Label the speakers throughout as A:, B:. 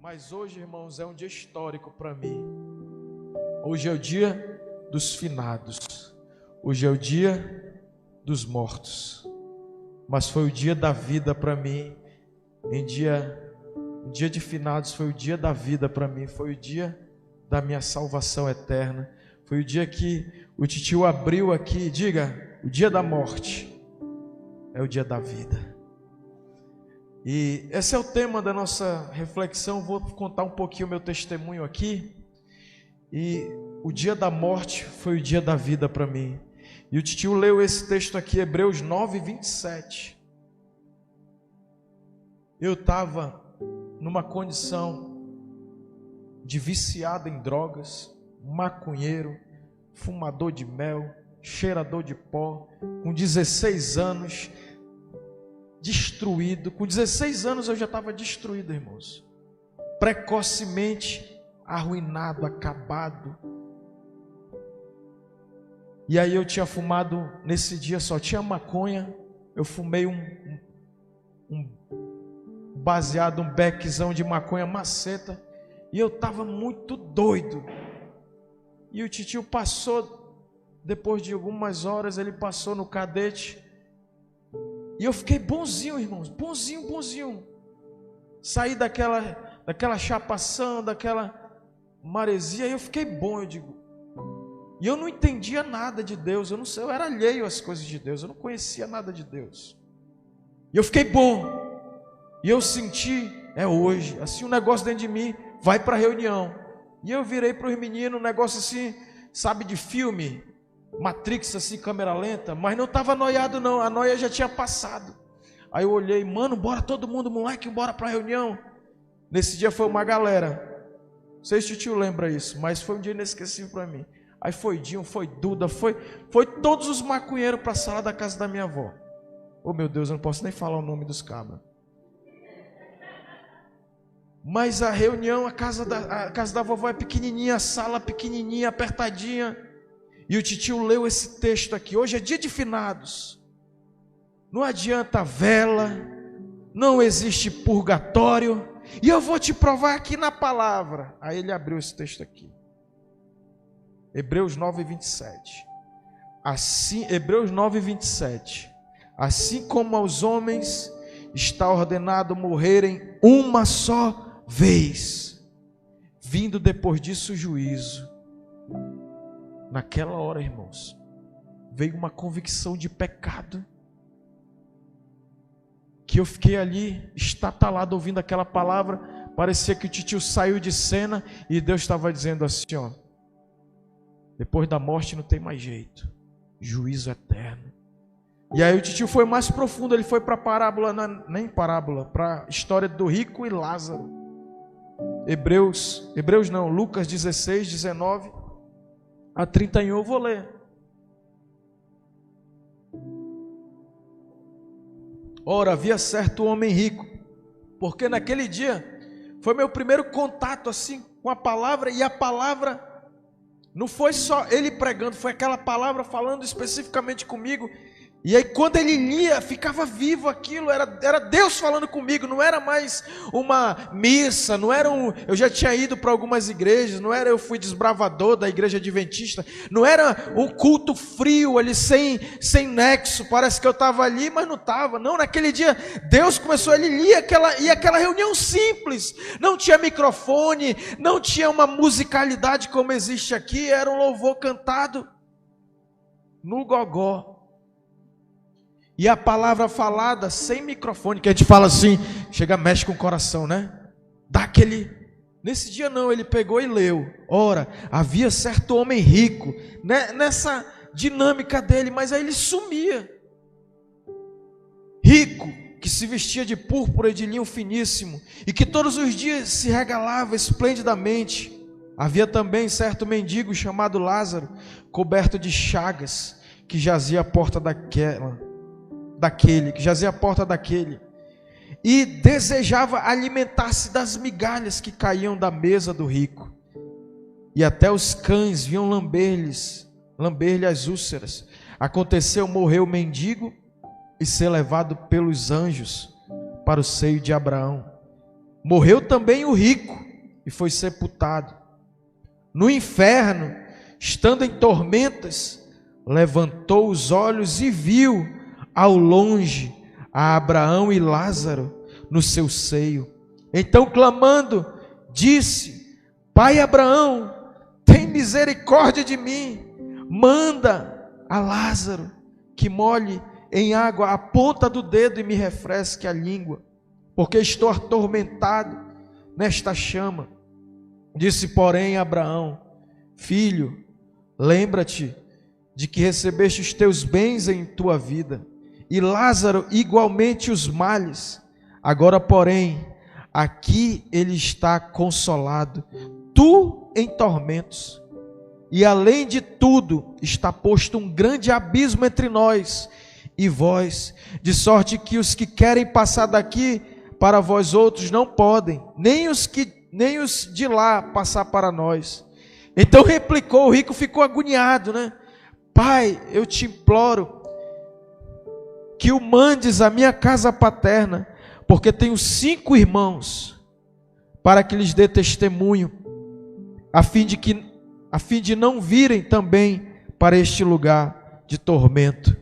A: Mas hoje, irmãos, é um dia histórico para mim. Hoje é o dia dos finados. Hoje é o dia dos mortos. Mas foi o dia da vida para mim. O dia de finados foi o dia da vida para mim. Foi o dia da minha salvação eterna. Foi o dia que o titio abriu aqui. Diga, o dia da morte é o dia da vida. E esse é o tema da nossa reflexão. Vou contar um pouquinho o meu testemunho aqui. E o dia da morte foi o dia da vida para mim. E o titio leu esse texto aqui, Hebreus 9, 27. Eu estava numa condição de viciado em drogas, maconheiro, fumador de mel, cheirador de pó, com 16 anos, destruído. Com 16 anos eu já estava destruído, irmãos. Precocemente arruinado, acabado. E aí eu tinha fumado, nesse dia só tinha maconha. Eu fumei um baseado, um beckzão de maconha maceta. E eu estava muito doido. E o titio passou, depois de algumas horas, ele passou no cadete. E eu fiquei bonzinho, irmãos, bonzinho. Saí daquela chapação, daquela maresia, e eu fiquei bom, eu digo. E eu não entendia nada de Deus, eu não sei, eu era alheio às coisas de Deus, eu não conhecia nada de Deus. E eu fiquei bom. E eu senti, é hoje, assim um negócio dentro de mim, vai para a reunião. E eu virei para os meninos, um negócio assim, sabe, de filme, Matrix assim, câmera lenta, mas não estava noiado não, a noia já tinha passado. Aí eu olhei, mano, bora todo mundo, moleque, bora para a reunião. Nesse dia foi uma galera, não sei se o tio lembra isso, mas foi um dia inesquecível para mim. Aí foi Dinho, foi Duda, foi todos os maconheiros para a sala da casa da minha avó. Oh meu Deus, eu não posso nem falar o nome dos cabras. Mas a reunião, a casa da vovó é pequenininha, a sala pequenininha, apertadinha. E o titio leu esse texto aqui. Hoje é dia de finados. Não adianta vela, não existe purgatório. E eu vou te provar aqui na palavra. Aí ele abriu esse texto aqui. Hebreus 9, 27. Assim, Hebreus 9, 27. Assim como aos homens está ordenado morrerem uma só vez, vindo depois disso o juízo. Naquela hora, irmãos, veio uma convicção de pecado, que eu fiquei ali estatalado ouvindo aquela palavra. Parecia que o titio saiu de cena e Deus estava dizendo assim, ó, depois da morte não tem mais jeito, juízo eterno. E aí o titio foi mais profundo, ele foi para a parábola, nem parábola, para a história do rico e Lázaro. Lucas 16, 19 a 31, eu vou ler. Ora, havia certo homem rico, porque naquele dia foi meu primeiro contato assim com a palavra, e a palavra não foi só ele pregando, foi aquela palavra falando especificamente comigo. E aí quando ele lia, ficava vivo aquilo, era Deus falando comigo, não era mais uma missa, não era eu já tinha ido para algumas igrejas, não era eu fui desbravador da igreja adventista, não era um culto frio ali, sem nexo, parece que eu estava ali, mas não estava, não, naquele dia Deus começou, ele lia aquela reunião simples, não tinha microfone, não tinha uma musicalidade como existe aqui, era um louvor cantado no gogó. E a palavra falada sem microfone, que a gente fala assim, chega, mexe com o coração, né? Dá aquele... Nesse dia não, ele pegou e leu. Ora, havia certo homem rico, né? Nessa dinâmica dele, mas aí ele sumia. Rico, que se vestia de púrpura e de linho finíssimo, e que todos os dias se regalava esplendidamente. Havia também certo mendigo chamado Lázaro, coberto de chagas, que jazia à porta daquele, e desejava alimentar-se das migalhas que caíam da mesa do rico, e até os cães vinham lamber-lhe as úlceras. Aconteceu morrer o mendigo e ser levado pelos anjos para o seio de Abraão. morreu também o rico e foi sepultado. No inferno, estando em tormentas, levantou os olhos e viu ao longe a Abraão e Lázaro no seu seio. Então, clamando, disse: Pai Abraão, tem misericórdia de mim, manda a Lázaro que molhe em água a ponta do dedo e me refresque a língua, porque estou atormentado nesta chama. Disse, porém, Abraão: Filho, lembra-te de que recebeste os teus bens em tua vida, e Lázaro igualmente os males. Agora, porém, aqui ele está consolado, tu em tormentos. E além de tudo, está posto um grande abismo entre nós e vós, de sorte que os que querem passar daqui para vós outros não podem, nem os de lá passar para nós. Então replicou, o rico ficou agoniado, né? Pai, eu te imploro que o mandes à minha casa paterna, porque tenho 5 irmãos, para que lhes dê testemunho, a fim de não virem também para este lugar de tormento.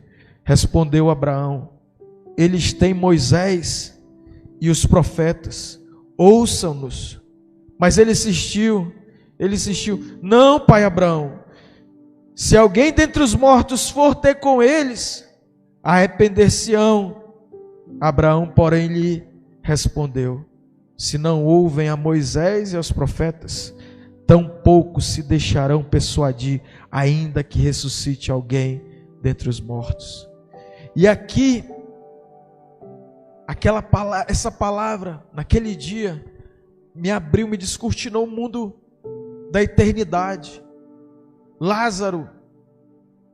A: Respondeu Abraão: Eles têm Moisés e os profetas, ouçam-nos. Mas ele insistiu: Não, pai Abraão, se alguém dentre os mortos for ter com eles, arrepender-se-ão. Abraão, porém, lhe respondeu: Se não ouvem a Moisés e aos profetas, tampouco se deixarão persuadir, ainda que ressuscite alguém dentre os mortos. E aqui, essa palavra, naquele dia, me abriu, me descortinou o mundo da eternidade. Lázaro,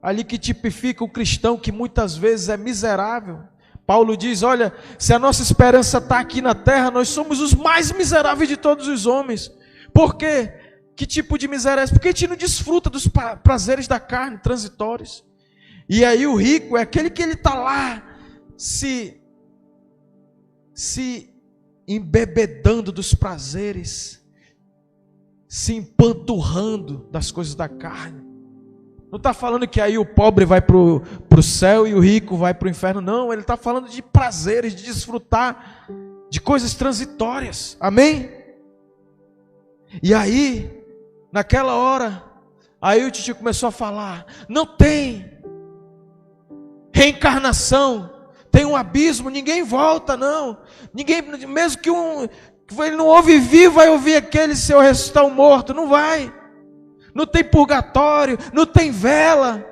A: ali que tipifica o cristão que muitas vezes é miserável. Paulo diz: olha, se a nossa esperança está aqui na terra, nós somos os mais miseráveis de todos os homens. Por quê? Que tipo de miséria é essa? Porque a gente não desfruta dos prazeres da carne transitórios. E aí o rico é aquele que ele está lá se embebedando dos prazeres, se empanturrando das coisas da carne. Não está falando que aí o pobre vai para o céu e o rico vai para o inferno. Não, ele está falando de prazeres, de desfrutar de coisas transitórias. Amém? E aí, naquela hora, aí o titio começou a falar: não tem reencarnação, tem um abismo, ninguém volta não. Ninguém, mesmo que ele não ouve vivo, vai ouvir aquele se eu ressuscitar um morto. Não vai. Não tem purgatório, não tem vela.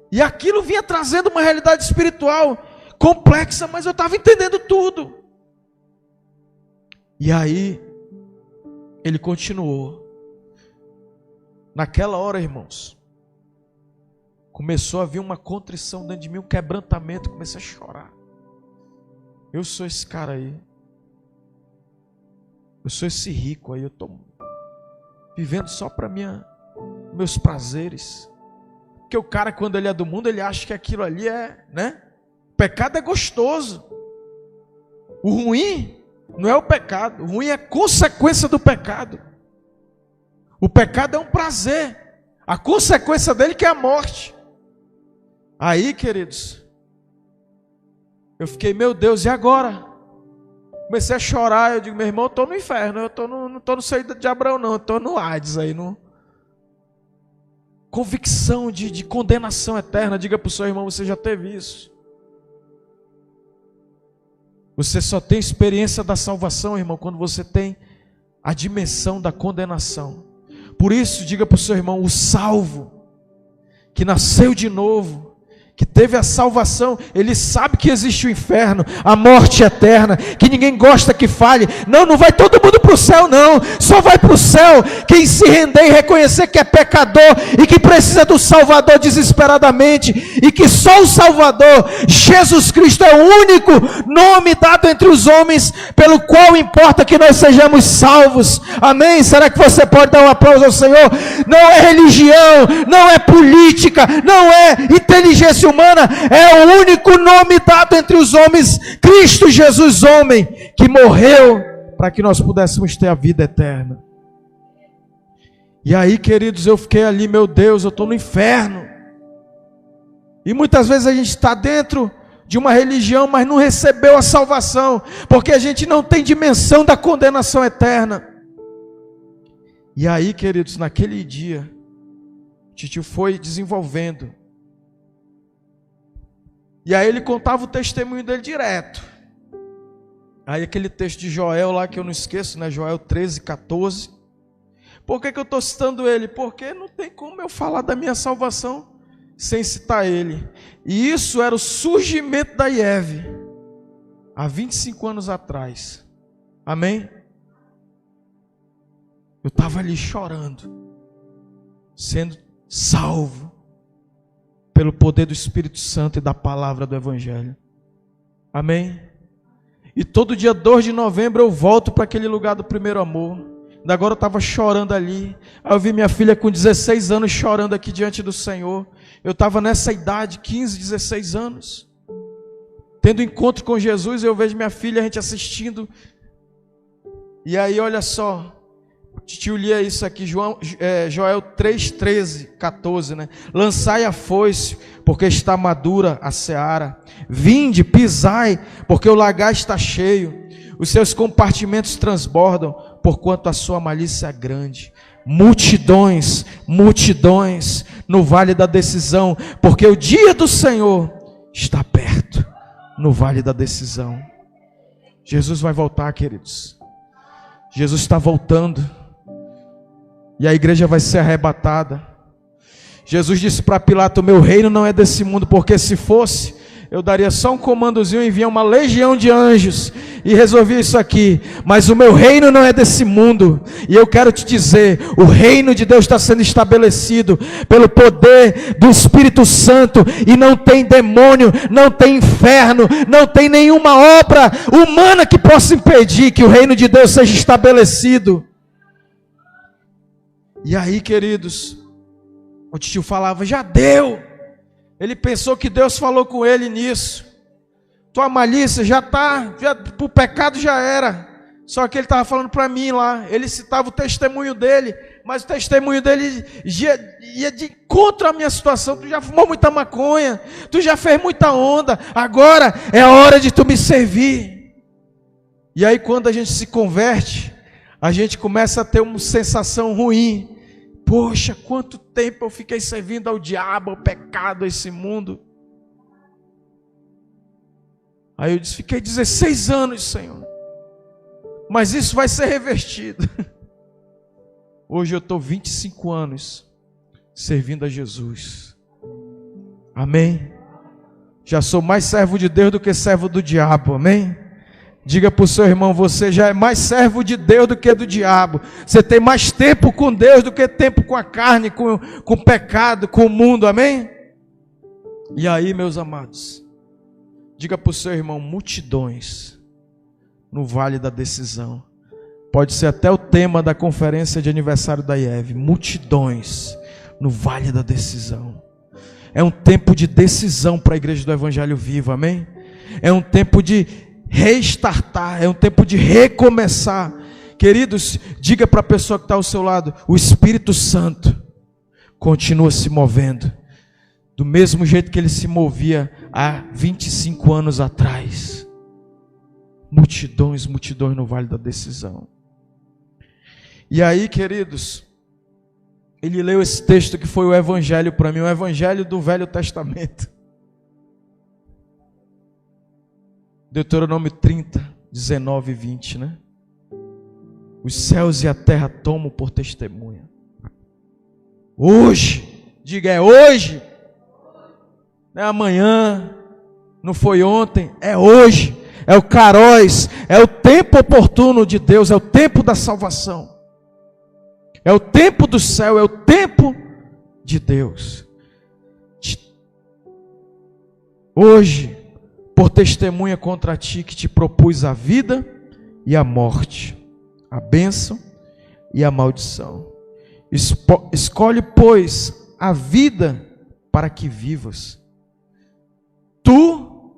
A: E aquilo vinha trazendo uma realidade espiritual complexa, mas eu estava entendendo tudo. E aí, ele continuou. Naquela hora, irmãos, começou a vir uma contrição dentro de mim, um quebrantamento, comecei a chorar. Eu sou esse cara aí. Eu sou esse rico aí, eu estou vivendo só para meus prazeres. Porque o cara, quando ele é do mundo, ele acha que aquilo ali é, né? O pecado é gostoso. O ruim não é o pecado, o ruim é a consequência do pecado. O pecado é um prazer, a consequência dele que é a morte. Aí, queridos, eu fiquei, meu Deus, e agora? Comecei a chorar, eu digo, meu irmão, eu estou no inferno, não estou no seio de Abraão não, eu estou no Hades aí, no... Convicção de condenação eterna. Diga para o seu irmão, você já teve isso? Você só tem experiência da salvação, irmão, quando você tem a dimensão da condenação. Por isso, diga para o seu irmão, o salvo, que nasceu de novo, que teve a salvação, ele sabe que existe o inferno, a morte eterna, que ninguém gosta que fale. Não vai todo mundo para o céu não, só vai para o céu quem se render e reconhecer que é pecador e que precisa do Salvador desesperadamente, e que só o Salvador, Jesus Cristo, é o único nome dado entre os homens pelo qual importa que nós sejamos salvos. Amém? Será que você pode dar um aplauso ao Senhor? Não é religião, não é política, não é inteligência humana, é o único nome dado entre os homens, Cristo Jesus, homem, que morreu para que nós pudéssemos ter a vida eterna. E aí, queridos, eu fiquei ali, meu Deus, eu estou no inferno. E muitas vezes a gente está dentro de uma religião, mas não recebeu a salvação, porque a gente não tem dimensão da condenação eterna. E aí, queridos, naquele dia, o titio foi desenvolvendo. E aí ele contava o testemunho dele direto. Aí aquele texto de Joel lá, que eu não esqueço, né? Joel 13:14. Por que eu estou citando ele? Porque não tem como eu falar da minha salvação sem citar ele. E isso era o surgimento da IEV, há 25 anos atrás. Amém? Eu estava ali chorando, sendo salvo pelo poder do Espírito Santo e da palavra do Evangelho. Amém? E todo dia 2 de novembro eu volto para aquele lugar do primeiro amor. Agora eu estava chorando ali. Aí eu vi minha filha com 16 anos chorando aqui diante do Senhor. Eu estava nessa idade, 15, 16 anos, tendo encontro com Jesus. Eu vejo minha filha, a gente assistindo. E aí olha só, o tio lia isso aqui, Joel 3:13, 14, né? Lançai a foice, porque está madura a seara. Vinde, pisai, porque o lagar está cheio. Os seus compartimentos transbordam, porquanto a sua malícia é grande. Multidões, multidões no vale da decisão, porque o dia do Senhor está perto, no vale da decisão. Jesus vai voltar, queridos. Jesus está voltando. E a igreja vai ser arrebatada. Jesus disse para Pilato: meu reino não é desse mundo, porque se fosse, eu daria só um comandozinho e enviar uma legião de anjos e resolvia isso aqui. Mas o meu reino não é desse mundo. E eu quero te dizer, o reino de Deus está sendo estabelecido pelo poder do Espírito Santo. E não tem demônio, não tem inferno, não tem nenhuma obra humana que possa impedir que o reino de Deus seja estabelecido. E aí, queridos, o tio falava: já deu. Ele pensou que Deus falou com ele nisso. Tua malícia já está, o pecado já era. Só que ele estava falando para mim lá. Ele citava o testemunho dele, mas o testemunho dele ia de encontro à minha situação. Tu já fumou muita maconha, tu já fez muita onda, agora é a hora de tu me servir. E aí quando a gente se converte, a gente começa a ter uma sensação ruim. Poxa, quanto tempo eu fiquei servindo ao diabo, ao pecado, a esse mundo. Aí eu disse: fiquei 16 anos, Senhor, mas isso vai ser revertido. Hoje eu estou 25 anos servindo a Jesus. Amém? Já sou mais servo de Deus do que servo do diabo. Amém? Diga para o seu irmão: você já é mais servo de Deus do que do diabo. Você tem mais tempo com Deus do que tempo com a carne, com o pecado, com o mundo. Amém? E aí, meus amados, diga para o seu irmão: multidões no vale da decisão. Pode ser até o tema da conferência de aniversário da IEV. Multidões no vale da decisão. É um tempo de decisão para a igreja do Evangelho Vivo. Amém? É um tempo de restartar, é um tempo de recomeçar. Queridos, diga para a pessoa que está ao seu lado: o Espírito Santo continua se movendo do mesmo jeito que ele se movia há 25 anos atrás. Multidões, multidões no vale da decisão. E aí, queridos, ele leu esse texto que foi o Evangelho para mim, o Evangelho do Velho Testamento. Deuteronômio 30, 19 e 20, né? Os céus e a terra tomam por testemunha. Hoje, diga, é hoje. Não é amanhã, não foi ontem, é hoje. É o Kairos, é o tempo oportuno de Deus, é o tempo da salvação. É o tempo do céu, é o tempo de Deus. Hoje, por testemunha contra ti, que te propus a vida e a morte, a bênção e a maldição. Escolhe, pois, a vida para que vivas, tu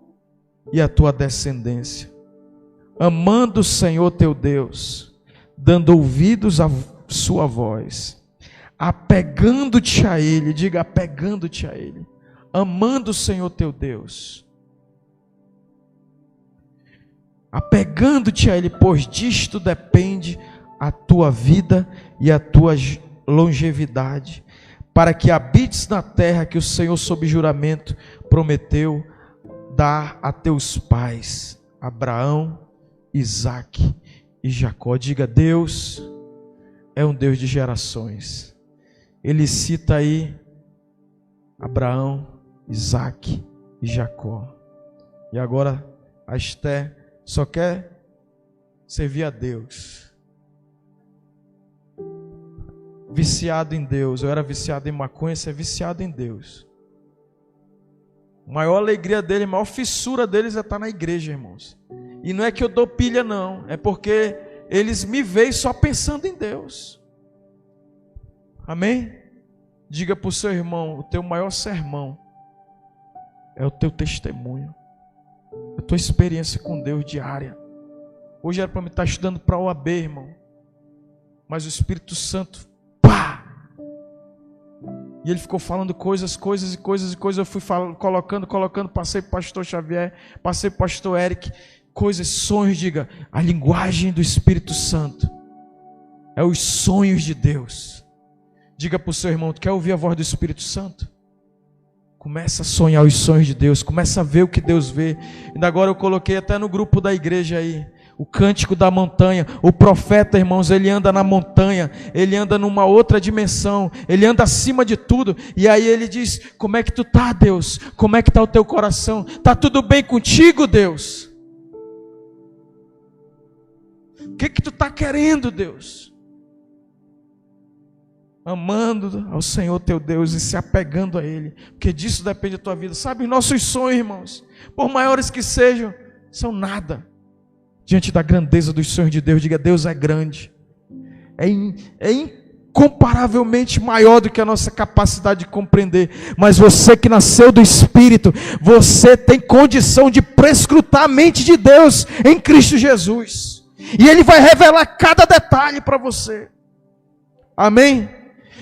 A: e a tua descendência, amando o Senhor teu Deus, dando ouvidos à sua voz, apegando-te a Ele, diga apegando-te a Ele, amando o Senhor teu Deus, apegando-te a Ele, pois disto depende a tua vida e a tua longevidade, para que habites na terra que o Senhor, sob juramento, prometeu dar a teus pais, Abraão, Isaque e Jacó. Diga, Deus é um Deus de gerações. Ele cita aí Abraão, Isaque e Jacó. E agora a Esther só quer servir a Deus. Viciado em Deus. Eu era viciado em maconha, você é viciado em Deus. A maior alegria dele, a maior fissura deles é estar na igreja, irmãos. E não é que eu dou pilha, não. É porque eles me veem só pensando em Deus. Amém? Diga para o seu irmão, o teu maior sermão é o teu testemunho. A tua experiência com Deus diária. Hoje era para me estar estudando para a OAB, irmão. Mas o Espírito Santo, pá! E ele ficou falando coisas. Eu fui colocando, passei para o pastor Xavier, passei para o pastor Eric. Coisas, sonhos, diga, a linguagem do Espírito Santo. É os sonhos de Deus. Diga para o seu irmão, tu quer ouvir a voz do Espírito Santo? Começa a sonhar os sonhos de Deus, começa a ver o que Deus vê. E agora eu coloquei até no grupo da igreja aí, o cântico da montanha. O profeta, irmãos, ele anda na montanha, ele anda numa outra dimensão, ele anda acima de tudo. E aí ele diz, como é que tu tá, Deus? Como é que tá o teu coração? Tá tudo bem contigo, Deus? O que tu tá querendo, Deus? Amando ao Senhor teu Deus e se apegando a Ele, porque disso depende a tua vida. Sabe, nossos sonhos, irmãos, por maiores que sejam, são nada diante da grandeza dos sonhos de Deus. Diga, Deus é grande, é incomparavelmente maior do que a nossa capacidade de compreender. Mas você que nasceu do Espírito, você tem condição de prescrutar a mente de Deus em Cristo Jesus, e Ele vai revelar cada detalhe para você. Amém?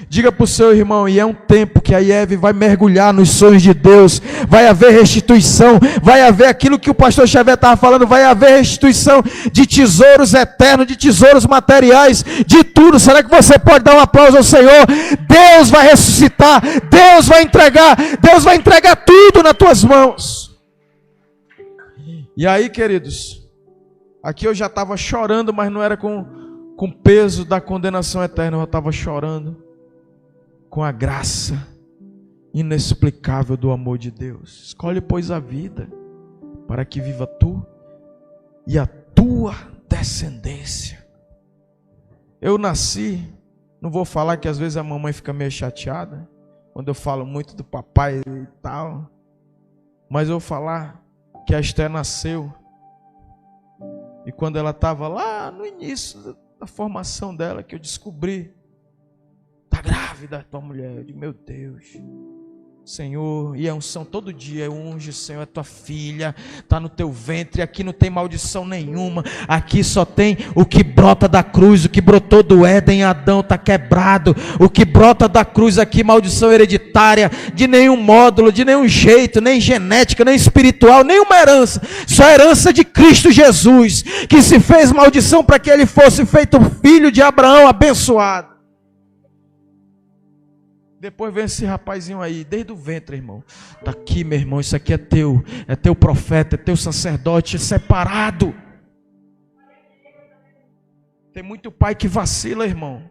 A: Diga para o seu irmão, e é um tempo que a IEV vai mergulhar nos sonhos de Deus, vai haver restituição, vai haver aquilo que o pastor Xavier estava falando, vai haver restituição de tesouros eternos, de tesouros materiais, de tudo. Será que você pode dar um aplauso ao Senhor? Deus vai ressuscitar, Deus vai entregar tudo nas tuas mãos. E aí, queridos, aqui eu já estava chorando, mas não era com peso da condenação eterna, eu estava chorando com a graça inexplicável do amor de Deus. Escolhe, pois, a vida, para que viva tu e a tua descendência. Eu nasci, não vou falar que às vezes a mamãe fica meio chateada, quando eu falo muito do papai e tal, mas eu vou falar que a Esther nasceu, e quando ela estava lá no início da formação dela, que eu descobri, está grávida a tua mulher. Eu digo, meu Deus, Senhor, e a unção todo dia, unge, Senhor, é tua filha, está no teu ventre, aqui não tem maldição nenhuma, aqui só tem o que brota da cruz, o que brotou do Éden, Adão está quebrado, o que brota da cruz aqui, maldição hereditária, de nenhum módulo, de nenhum jeito, nem genética, nem espiritual, nenhuma herança, só herança de Cristo Jesus, que se fez maldição para que ele fosse feito filho de Abraão, abençoado. Depois vem esse rapazinho aí, desde o ventre, irmão. Está aqui, meu irmão, isso aqui é teu profeta, é teu sacerdote, é separado. Tem muito pai que vacila, irmão.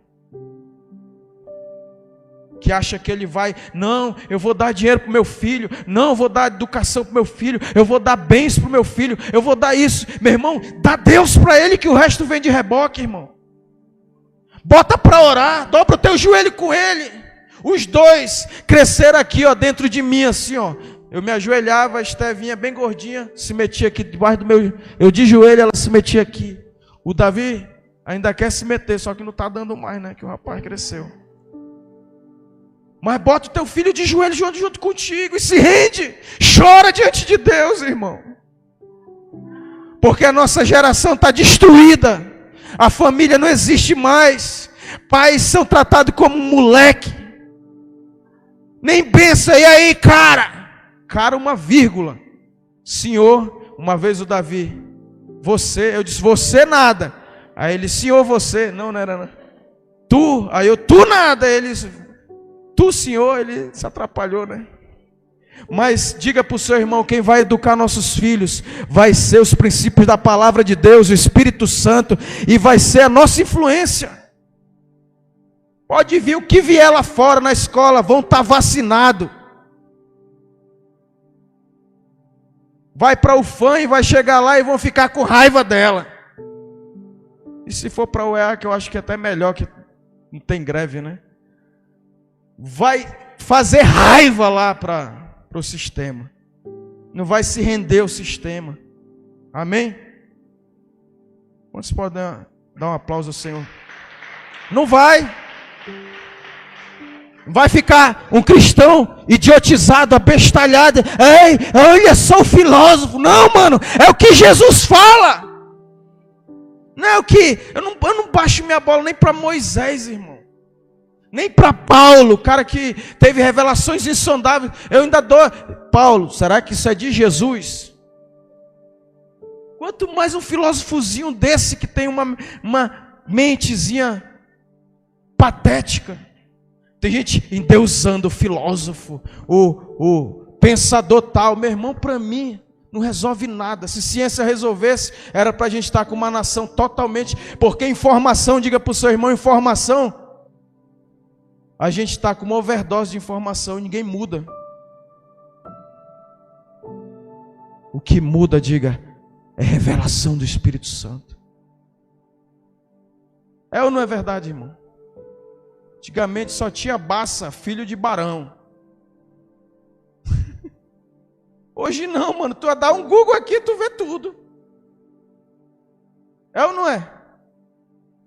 A: Que acha que ele vai, não, eu vou dar dinheiro para o meu filho, não, eu vou dar educação para o meu filho, eu vou dar bens para o meu filho, eu vou dar isso. Meu irmão, dá Deus para ele que o resto vem de reboque, irmão. Bota para orar, dobra o teu joelho com ele. Os dois cresceram aqui, ó, dentro de mim, assim, ó. Eu me ajoelhava, a Esther vinha bem gordinha, se metia aqui debaixo do meu... Eu de joelho, ela se metia aqui. O Davi ainda quer se meter, só que não está dando mais, né? Que o rapaz cresceu. Mas bota o teu filho de joelho junto contigo e se rende. Chora diante de Deus, irmão. Porque a nossa geração está destruída. A família não existe mais. Pais são tratados como um moleque. Nem pensa, e aí, cara? Cara, uma vírgula. Senhor, uma vez o Davi, você, eu disse, você nada. Aí ele, senhor, você. Não era não. Tu, aí eu, tu nada. Ele, tu, senhor, ele se atrapalhou, né? Mas diga para o seu irmão, quem vai educar nossos filhos vai ser os princípios da palavra de Deus, o Espírito Santo, e vai ser a nossa influência. Pode vir o que vier lá fora na escola, vão estar vacinados. Vai para o fã e vai chegar lá e vão ficar com raiva dela. E se for para o UEA, que eu acho que é até melhor, que não tem greve, né? Vai fazer raiva lá para o sistema. Não vai se render ao sistema. Amém? Quantos podem dar um aplauso ao Senhor? Não vai. Vai ficar um cristão idiotizado, abestalhado. Ei, olha só o filósofo. Não, mano, é o que Jesus fala. Não é o que... Eu não baixo minha bola nem para Moisés, irmão. Nem para Paulo, o cara que teve revelações insondáveis. Eu ainda dou... Paulo, será que isso é de Jesus? Quanto mais um filósofozinho desse que tem uma mentezinha patética. Tem gente endeusando o filósofo, o pensador tal. Meu irmão, para mim, não resolve nada. Se ciência resolvesse, era para a gente estar com uma nação totalmente... Porque informação, diga para o seu irmão, informação... A gente está com uma overdose de informação e ninguém muda. O que muda, diga, é revelação do Espírito Santo. É ou não é verdade, irmão? Antigamente só tinha Bassa, filho de barão. Hoje não, mano. Tu dá um Google aqui, tu vê tudo. É ou não é?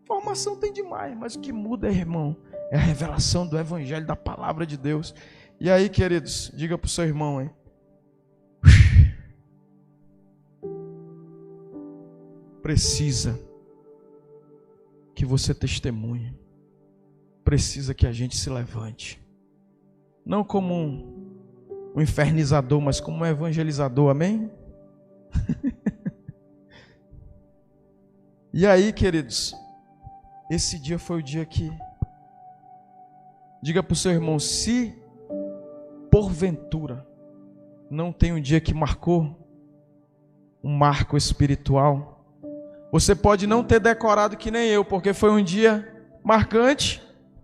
A: Informação tem demais, mas o que muda, irmão, é a revelação do Evangelho, da palavra de Deus. E aí, queridos, diga para o seu irmão aí. Precisa que você testemunhe. Precisa que a gente se levante. Não como um infernizador, mas como um evangelizador, amém? E aí, queridos, esse dia foi o dia que... Diga para o seu irmão, se porventura não tem um dia que marcou um marco espiritual, você pode não ter decorado que nem eu, porque foi um dia marcante,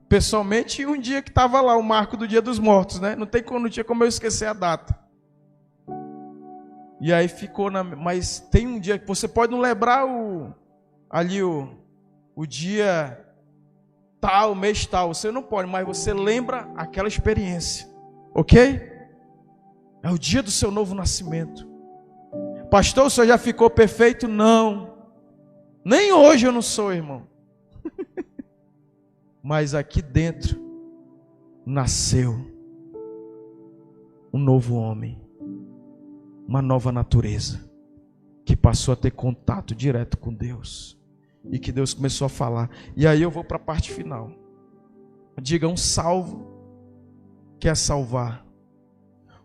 A: pessoalmente, e um dia que estava lá, o marco do Dia dos Mortos, né? Não tinha como eu esquecer a data. E aí ficou, mas tem um dia que você pode não lembrar o dia... tal, mês tal, você não pode, mas você lembra aquela experiência, ok? É o dia do seu novo nascimento. Pastor, o senhor já ficou perfeito? Não, nem hoje eu não sou, irmão. Mas aqui dentro nasceu um novo homem, uma nova natureza, que passou a ter contato direto com Deus. E que Deus começou a falar. E aí eu vou para a parte final. Diga, um salvo quer salvar.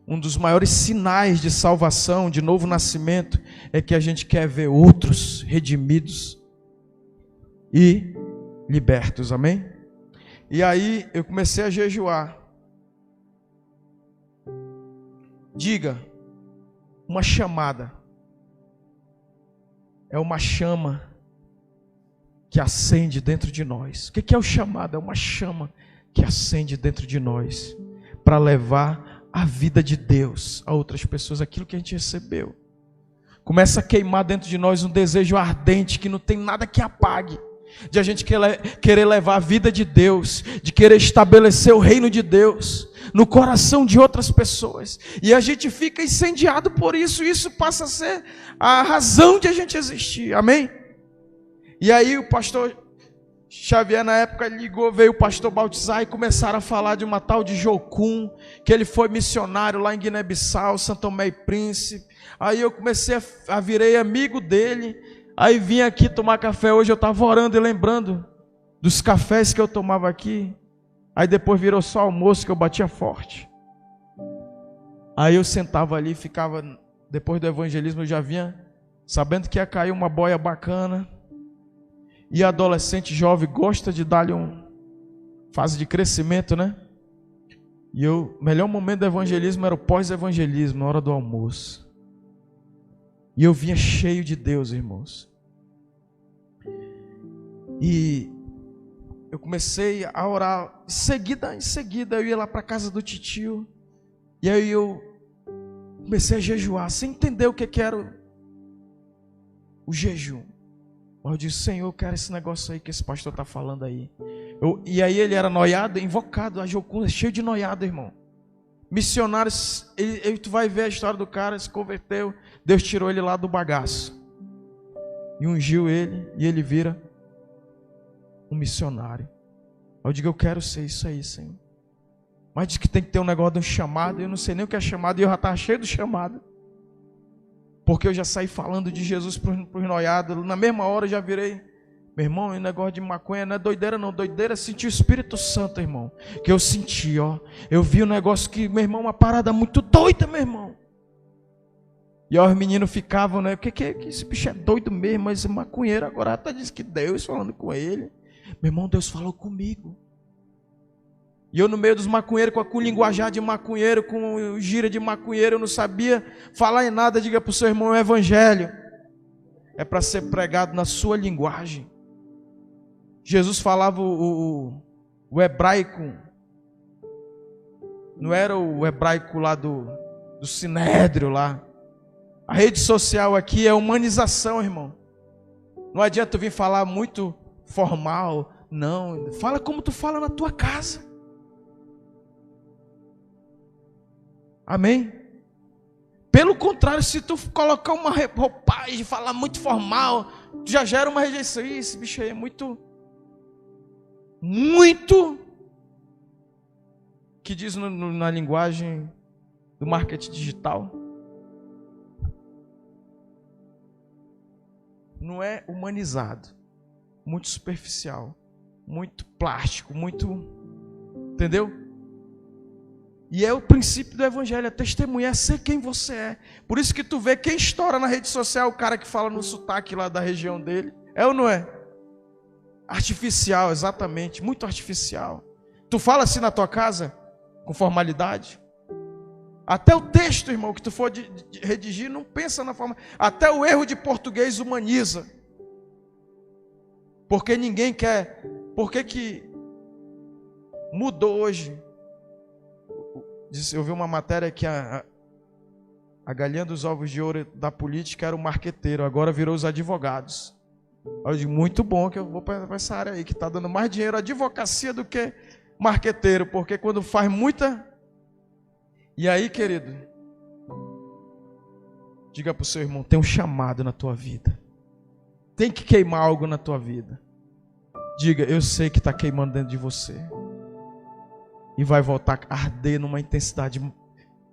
A: Um dos maiores sinais de salvação, de novo nascimento, é que a gente quer ver outros redimidos e libertos, amém? E aí eu comecei a jejuar. Diga, uma chamada. É uma chama que acende dentro de nós. O que é o chamado? É uma chama que acende dentro de nós para levar a vida de Deus a outras pessoas, aquilo que a gente recebeu. Começa a queimar dentro de nós um desejo ardente que não tem nada que apague, de a gente querer levar a vida de Deus, de querer estabelecer o reino de Deus no coração de outras pessoas. E a gente fica incendiado por isso, e isso passa a ser a razão de a gente existir, amém? E aí o pastor Xavier na época ligou, veio o pastor Baltizar e começaram a falar de uma tal de Jocum, que ele foi missionário lá em Guiné-Bissau, São Tomé e Príncipe. Aí eu comecei virei amigo dele, aí vim aqui tomar café. Hoje eu estava orando e lembrando dos cafés que eu tomava aqui. Aí depois virou só almoço que eu batia forte. Aí eu sentava ali, ficava, depois do evangelismo eu já vinha sabendo que ia cair uma boia bacana. E adolescente jovem gosta de dar-lhe fase de crescimento, né? E o melhor momento do evangelismo era o pós-evangelismo, na hora do almoço. E eu vinha cheio de Deus, irmãos. E eu comecei a orar. Em seguida eu ia lá para a casa do titio. E aí eu comecei a jejuar, sem entender o que era o jejum. Eu disse, Senhor, eu quero esse negócio aí que esse pastor está falando aí. E aí ele era noiado, invocado, a Jocum, cheio de noiado, irmão. Missionários, tu vai ver a história do cara, se converteu, Deus tirou ele lá do bagaço. E ungiu ele, e ele vira um missionário. Eu digo, eu quero ser isso aí, Senhor. Mas diz que tem que ter um negócio de um chamado, eu não sei nem o que é chamado, e eu já estava cheio do chamado. Porque eu já saí falando de Jesus para os noiados. Na mesma hora eu já virei. Meu irmão, o negócio de maconha não é doideira não. Doideira é sentir o Espírito Santo, irmão. Que eu senti, ó. Eu vi um negócio que, meu irmão, uma parada muito doida, meu irmão. E ó, os meninos ficavam, né? Que esse bicho é doido mesmo. Mas esse maconheiro agora até disse que Deus falando com ele. Meu irmão, Deus falou comigo. E eu no meio dos maconheiros, com linguajar de maconheiro, com gira de maconheiro, eu não sabia falar em nada. Diga para o seu irmão, o evangelho é para ser pregado na sua linguagem. Jesus falava o hebraico, não era o hebraico lá do Sinédrio lá. A rede social aqui é humanização, irmão. Não adianta tu vir falar muito formal, não. Fala como tu fala na tua casa. Amém? Pelo contrário, se tu colocar uma roupagem, falar muito formal, tu já gera uma rejeição. Esse bicho aí é muito, que diz na linguagem do marketing digital. Não é humanizado, muito superficial, muito plástico, muito, entendeu? E é o princípio do evangelho, é testemunhar, é ser quem você é. Por isso que tu vê quem estoura na rede social, o cara que fala no sotaque lá da região dele. É ou não é? Artificial, exatamente, muito artificial. Tu fala assim na tua casa, com formalidade. Até o texto, irmão, que tu for de redigir, não pensa na forma. Até o erro de português humaniza. Porque ninguém quer. Por que mudou hoje? Eu vi uma matéria que a galinha dos ovos de ouro da política era o marqueteiro, agora virou os advogados. Eu digo, muito bom que eu vou para essa área aí, que está dando mais dinheiro advocacia do que marqueteiro, porque quando faz muita... E aí, querido, diga para o seu irmão, tem um chamado na tua vida. Tem que queimar algo na tua vida. Diga, eu sei que está queimando dentro de você. E vai voltar a arder numa intensidade.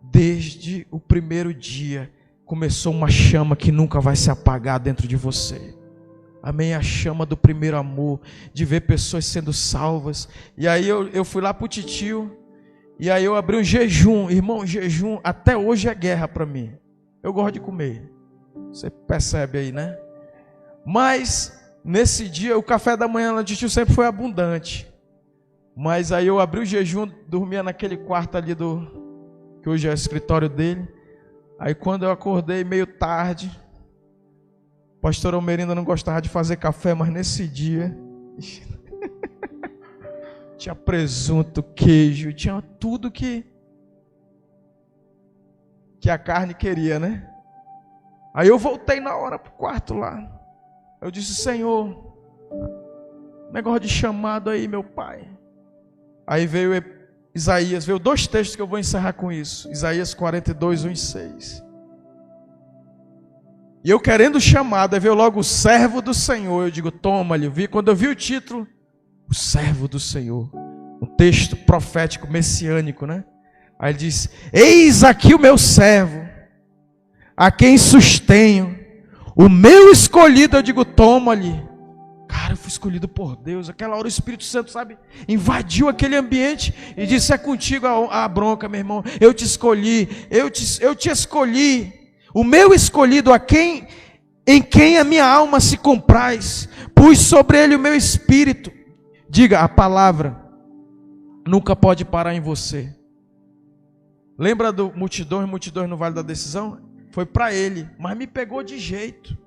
A: Desde o primeiro dia, começou uma chama que nunca vai se apagar dentro de você. Amém? A chama do primeiro amor, de ver pessoas sendo salvas. E aí eu fui lá para o titio, e aí eu abri um jejum. Irmão, jejum até hoje é guerra para mim. Eu gosto de comer. Você percebe aí, né? Mas, nesse dia, o café da manhã do titio sempre foi abundante. Mas aí eu abri o jejum, dormia naquele quarto ali que hoje é o escritório dele. Aí quando eu acordei meio tarde, o pastor Almerinda não gostava de fazer café, mas nesse dia tinha presunto, queijo, tinha tudo que a carne queria, né? Aí eu voltei na hora pro quarto lá. Eu disse, Senhor, negócio de chamado aí, meu pai. Aí veio Isaías, veio 2 textos que eu vou encerrar com isso. Isaías 42, 1 e 6. E eu querendo chamado, aí veio logo o servo do Senhor. Eu digo, toma-lhe. Quando eu vi o título, o servo do Senhor. Um texto profético, messiânico, né? Aí ele diz: eis aqui o meu servo, a quem sustenho, o meu escolhido. Eu digo: toma-lhe. Cara, eu fui escolhido por Deus. Aquela hora o Espírito Santo, sabe, invadiu aquele ambiente e disse: é contigo a bronca, meu irmão. Eu te escolhi, eu te escolhi. O meu escolhido, em quem a minha alma se compraz. Pus sobre ele o meu espírito. Diga: a palavra nunca pode parar em você. Lembra do multidões no Vale da Decisão? Foi para ele, mas me pegou de jeito.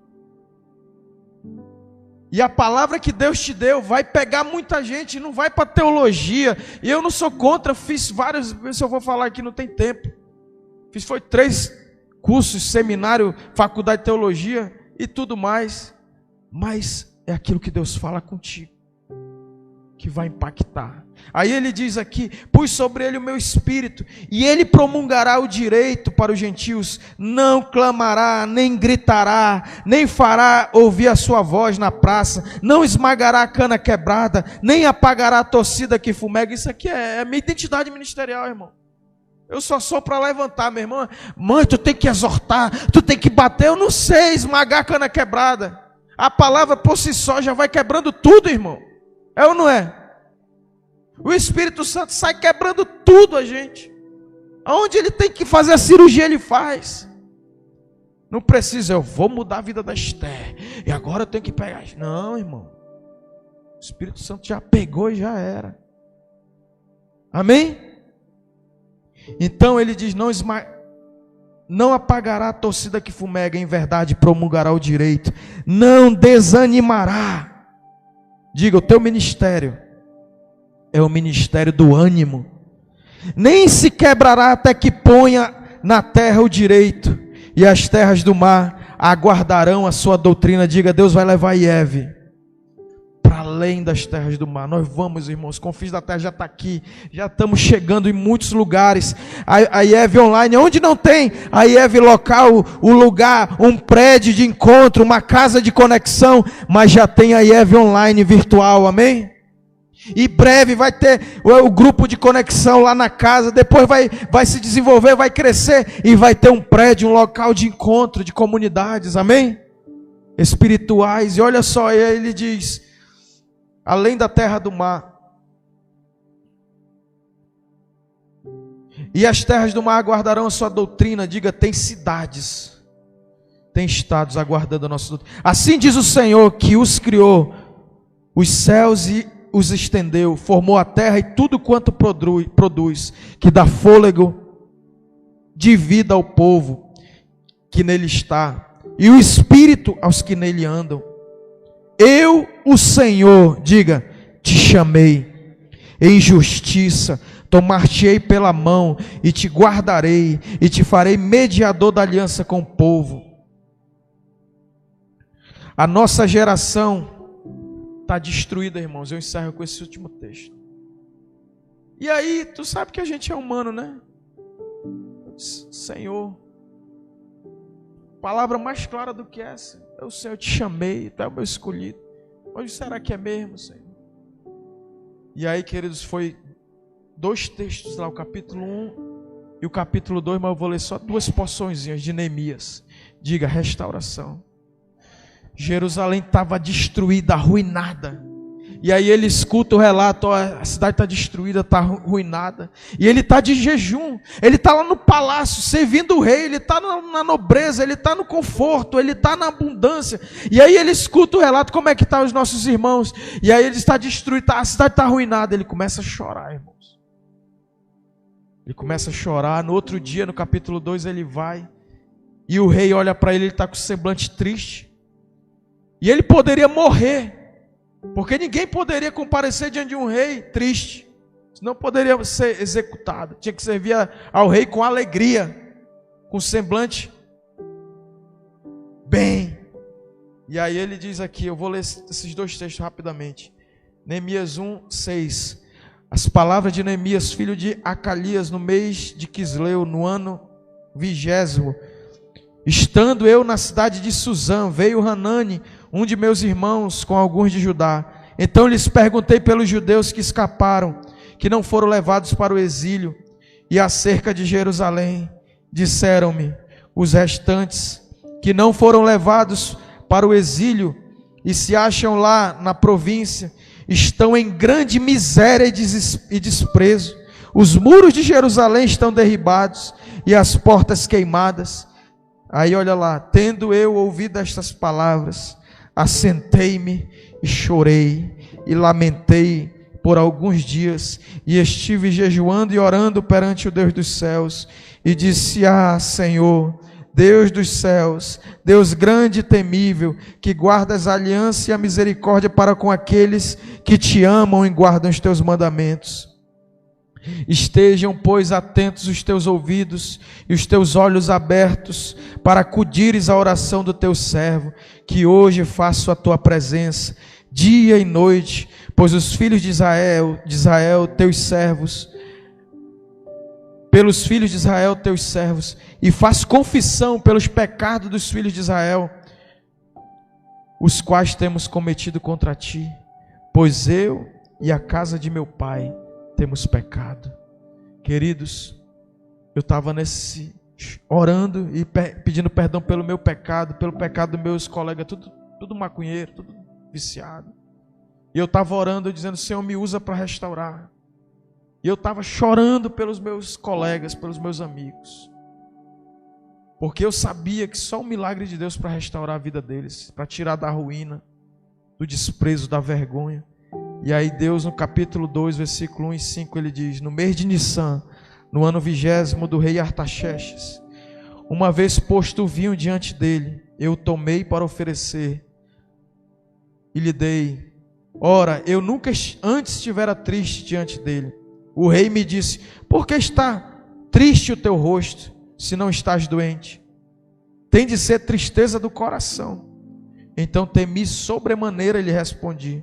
A: E a palavra que Deus te deu vai pegar muita gente, não vai para teologia. E eu não sou contra, fiz vários, se eu vou falar aqui não tem tempo. Foi 3 cursos, seminário, faculdade de teologia e tudo mais. Mas é aquilo que Deus fala contigo que vai impactar. Aí ele diz aqui: pus sobre ele o meu espírito, e ele promulgará o direito para os gentios, não clamará, nem gritará, nem fará ouvir a sua voz na praça, não esmagará a cana quebrada, nem apagará a torcida que fumega. Isso aqui é minha identidade ministerial, irmão. Eu só sou para levantar, meu irmão. Mãe, tu tem que exortar, tu tem que bater. Eu não sei esmagar a cana quebrada. A palavra por si só já vai quebrando tudo, irmão. É ou não é? O Espírito Santo sai quebrando tudo a gente. Aonde ele tem que fazer a cirurgia, ele faz. Não precisa: eu vou mudar a vida da Esther e agora eu tenho que pegar. Não, irmão. O Espírito Santo já pegou e já era. Amém? Então ele diz: não apagará a torcida que fumega, em verdade promulgará o direito, não desanimará. Diga: o teu ministério é o ministério do ânimo. Nem se quebrará até que ponha na terra o direito, e as terras do mar aguardarão a sua doutrina. Diga: Deus vai levar Ieve para além das terras do mar. Nós vamos, irmãos, Confins da Terra já está aqui, já estamos chegando em muitos lugares. A Ieve online, onde não tem a Ieve local, o lugar, um prédio de encontro, uma casa de conexão, mas já tem a Ieve online virtual, amém? E breve vai ter o grupo de conexão lá na casa, depois vai se desenvolver, vai crescer e vai ter um prédio, um local de encontro, de comunidades, amém? Espirituais. E olha só, ele diz: além da terra do mar, e as terras do mar aguardarão a sua doutrina. Diga: tem cidades, tem estados aguardando a nossa doutrina. Assim diz o Senhor, que os criou, os céus e os estendeu, formou a terra e tudo quanto produz, que dá fôlego de vida ao povo que nele está, e o espírito aos que nele andam. Eu, o Senhor, diga, te chamei em justiça, tomar-te-ei pela mão e te guardarei e te farei mediador da aliança com o povo. A nossa geração está destruída, irmãos. Eu encerro com esse último texto. E aí, tu sabe que a gente é humano, né? Senhor, palavra mais clara do que essa: eu, Senhor, eu te chamei, tu é o meu escolhido. Hoje será que é mesmo, Senhor? E aí, queridos, foi 2 textos lá, o capítulo 1 e o capítulo 2, mas eu vou ler só 2 porçõezinhas de Neemias. Diga: restauração. Jerusalém estava destruída, arruinada. E aí ele escuta o relato: ó, a cidade está destruída, está arruinada. E ele está de jejum, ele está lá no palácio, servindo o rei, ele está na nobreza, ele está no conforto, ele está na abundância. E aí ele escuta o relato: como é que estão os nossos irmãos? E aí ele está destruído, a cidade está arruinada. Ele começa a chorar, irmãos. Ele começa a chorar. No outro dia, no capítulo 2, ele vai, e o rei olha para ele está com o semblante triste. E ele poderia morrer, porque ninguém poderia comparecer diante de um rei triste, senão poderia ser executado. Tinha que servir ao rei com alegria, com semblante bem. E aí ele diz aqui, eu vou ler esses 2 textos rapidamente. Neemias 1:6. As palavras de Neemias, filho de Acalias, no mês de Quisleu, no ano 20º, estando eu na cidade de Suzã, veio Hanani, um de meus irmãos, com alguns de Judá, Então lhes perguntei pelos judeus que escaparam, que não foram levados para o exílio, e acerca de Jerusalém. Disseram-me os restantes que não foram levados para o exílio e se acham lá na província, estão em grande miséria e desprezo. Os muros de Jerusalém estão derribados e as portas queimadas. Aí olha lá, tendo eu ouvido estas palavras, assentei-me e chorei e lamentei por alguns dias, e estive jejuando e orando perante o Deus dos céus, e disse: Senhor, Deus dos céus, Deus grande e temível, que guardas a aliança e a misericórdia para com aqueles que te amam e guardam os teus mandamentos. Estejam, pois, atentos os teus ouvidos e os teus olhos abertos, para acudires à oração do teu servo, que hoje faço a tua presença, dia e noite, pois os filhos de Israel, teus servos, pelos filhos de Israel, teus servos, e faço confissão pelos pecados dos filhos de Israel, os quais temos cometido contra ti, pois eu e a casa de meu pai temos pecado. Queridos, eu estava orando e pedindo perdão pelo meu pecado, pelo pecado dos meus colegas, tudo maconheiro, tudo viciado. E eu estava orando, dizendo: Senhor, me usa para restaurar. E eu estava chorando pelos meus colegas, pelos meus amigos, porque eu sabia que só o milagre de Deus para restaurar a vida deles, para tirar da ruína, do desprezo, da vergonha. E aí Deus, no capítulo 2, versículo 1 e 5, ele diz: no mês de Nissan, no ano 20º do rei Artaxerxes, uma vez posto o vinho diante dele, eu tomei para oferecer e lhe dei. Ora, eu nunca antes estivera triste diante dele. O rei me disse: por que está triste o teu rosto, se não estás doente? Tem de ser tristeza do coração. Então temi sobremaneira, lhe respondi: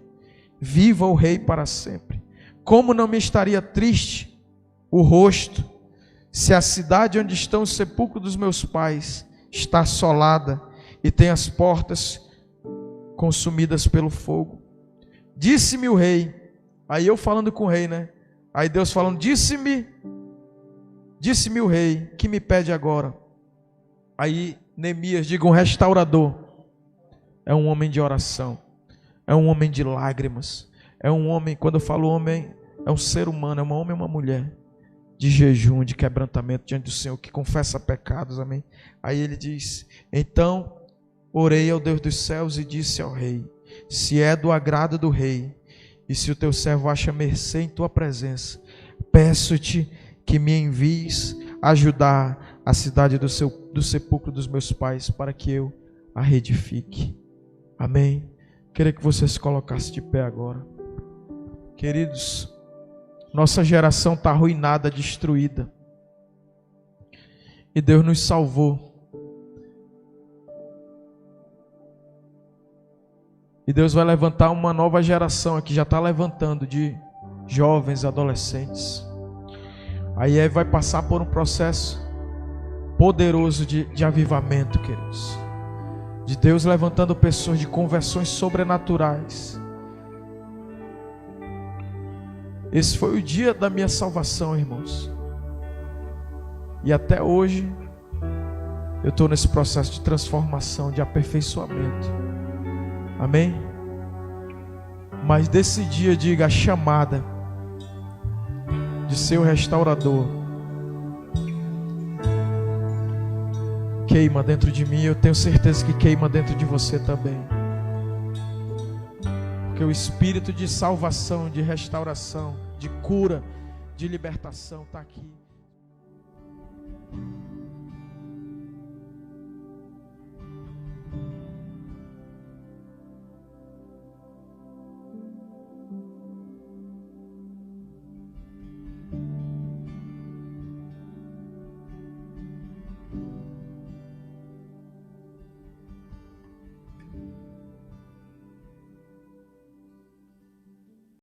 A: viva o rei para sempre. Como não me estaria triste o rosto, se a cidade onde estão os sepulcros dos meus pais está assolada e tem as portas consumidas pelo fogo? Disse-me o rei, aí eu falando com o rei, né? Aí Deus falando: disse-me o rei, que me pede agora? Aí Neemias, diga, um restaurador é um homem de oração, é um homem de lágrimas, é um homem, quando eu falo homem, é um ser humano, é um homem e uma mulher, de jejum, de quebrantamento diante do Senhor, que confessa pecados, amém? Aí ele diz: então orei ao Deus dos céus e disse ao rei: se é do agrado do rei, e se o teu servo acha mercê em tua presença, peço-te que me envies ajudar a cidade do sepulcro dos meus pais, para que eu a reedifique. Amém? Queria que você se colocasse de pé agora. Queridos, nossa geração está arruinada, destruída, e Deus nos salvou. E Deus vai levantar uma nova geração aqui, já está levantando, de jovens, adolescentes. Aí vai passar por um processo poderoso de avivamento, queridos. De Deus levantando pessoas de conversões sobrenaturais. Esse foi o dia da minha salvação, irmãos. E até hoje eu estou nesse processo de transformação, de aperfeiçoamento. Amém? Mas desse dia, diga, a chamada de ser o restaurador queima dentro de mim. Eu tenho certeza que queima dentro de você também, porque o espírito de salvação, de restauração, de cura, de libertação está aqui.